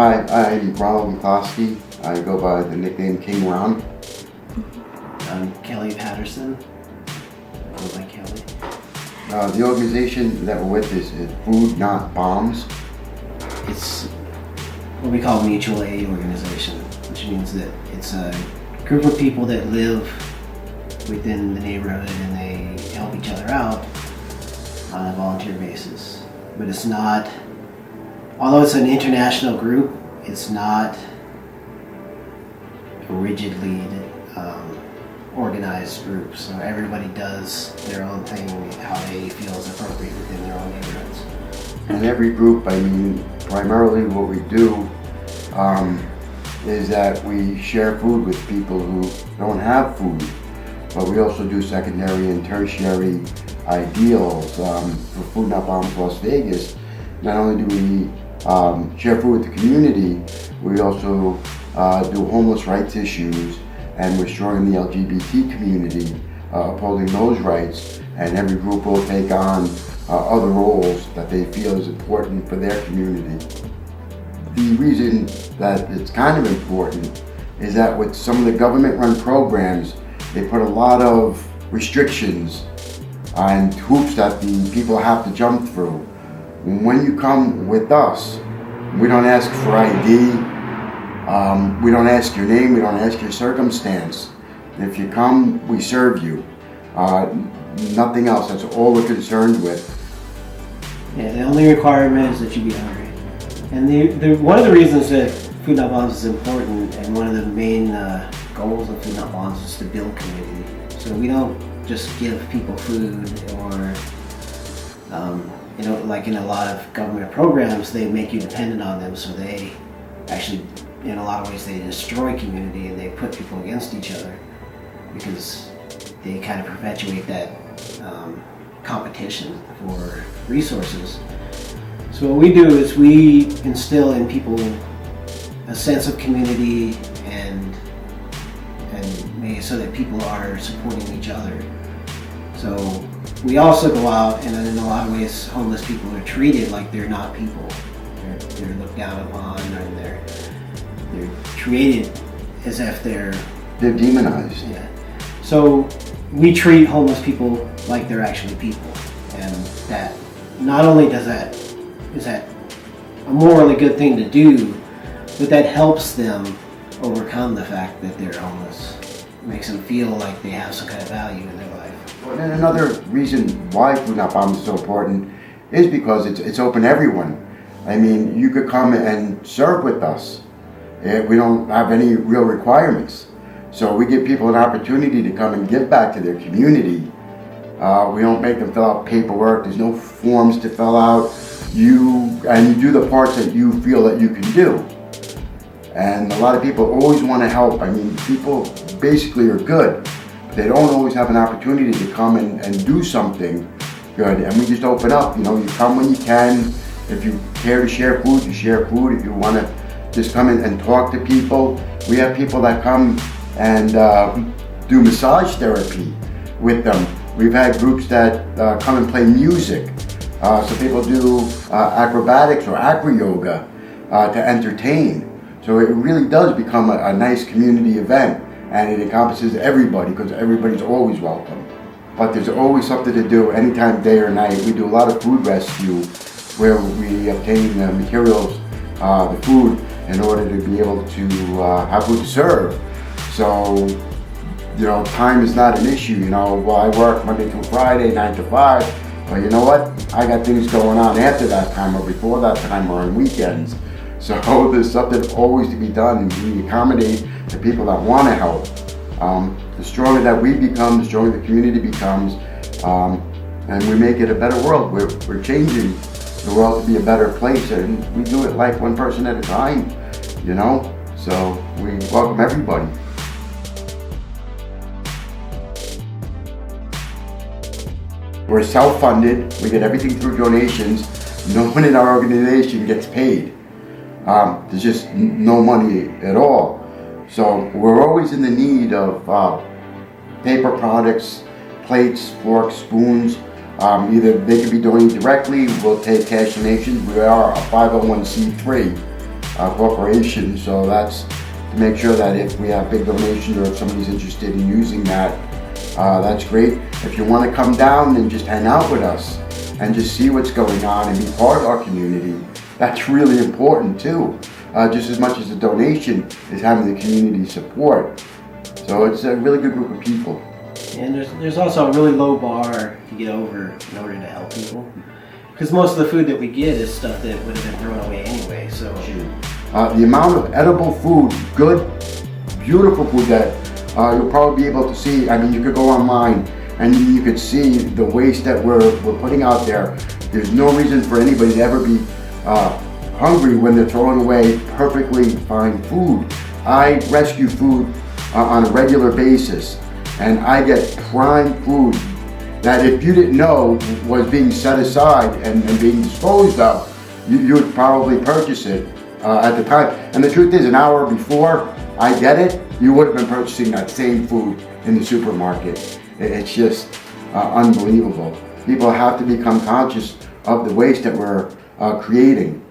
Hi, I'm Ronald McCloskey. I go by the nickname King Ron. I'm Kelly Patterson. I go by Kelly. The organization that we're with is Food Not Bombs. It's what we call a mutual aid organization, which means that it's a group of people that live within the neighborhood and they help each other out on a volunteer basis. But it's not, although it's an international group, it's not a rigidly organized group. So everybody does their own thing how they feel is appropriate within their own neighborhoods. And every group, primarily what we do is that we share food with people who don't have food. But we also do secondary and tertiary ideals. For Food Not Bombs Las Vegas, not only do we share food with the community, we also do homeless rights issues, and we're strong in the LGBT community, upholding those rights, and every group will take on other roles that they feel is important for their community. The reason that it's kind of important is that with some of the government-run programs, they put a lot of restrictions and hoops that the people have to jump through. When you come with us, we don't ask for ID, we don't ask your name, we don't ask your circumstance. If you come, we serve you. Nothing else, that's all we're concerned with. Yeah, the only requirement is that you be hungry. And one of the reasons that Food Not Bombs is important, and one of the main goals of Food Not Bombs, is to build community. So we don't just give people food or, like in a lot of government programs, they make you dependent on them. So they actually, in a lot of ways, they destroy community and they put people against each other because they kind of perpetuate that competition for resources. So what we do is we instill in people a sense of community and make it so that people are supporting each other. So we also go out, and in a lot of ways homeless people are treated like they're not people. They're looked down upon, and they're treated as if they're demonized. Yeah. So we treat homeless people like they're actually people, and that not only is that a morally good thing to do, but that helps them overcome the fact that they're homeless. It makes them feel like they have some kind of value in their life. And another reason why Food Not Bombs is so important is because it's open to everyone. I mean, you could come and serve with us. We don't have any real requirements. So we give people an opportunity to come and give back to their community. We don't make them fill out paperwork. There's no forms to fill out. You do the parts that you feel that you can do. And a lot of people always want to help. I mean, people basically are good. But they don't always have an opportunity to come and do something good. And we just open up. You come when you can. If you care to share food, you share food. If you want to just come in and talk to people. We have people that come and do massage therapy with them. We've had groups that come and play music. So people do acrobatics or acro yoga to entertain. So it really does become a nice community event, and it encompasses everybody because everybody's always welcome. But there's always something to do anytime, day or night. We do a lot of food rescue where we obtain the materials, the food, in order to be able to have food to serve. So, time is not an issue. Well, I work Monday through Friday, 9 to 5. But you know what? I got things going on after that time or before that time or on weekends. So there's something always to be done, and we accommodate the people that want to help. The stronger that we become, the stronger the community becomes, and we make it a better world. We're changing the world to be a better place, and we do it like one person at a time, So we welcome everybody. We're self-funded. We get everything through donations. No one in our organization gets paid. There's just no money at all. So we're always in the need of paper products, plates, forks, spoons. Either they can be donated directly, we'll take cash donations. We are a 501c3. corporation. So that's to make sure that if we have big donations or if somebody's interested in using that, that's great. If you want to come down and just hang out with us and just see what's going on and be part of our community, that's really important too. Just as much as the donation is having the community support. So it's a really good group of people. And there's also a really low bar to get over in order to help people. Because most of the food that we get is stuff that would have been thrown away anyway. So the amount of edible food, good, beautiful food that you'll probably be able to see. I mean, you could go online and you could see the waste that we're putting out there. There's no reason for anybody to ever be hungry when they're throwing away perfectly fine food. I rescue food on a regular basis, and I get prime food that if you didn't know was being set aside and being disposed of, you would probably purchase it at the time. And the truth is, an hour before I get it, you would have been purchasing that same food in the supermarket. It's just unbelievable. People have to become conscious of the waste that we're creating.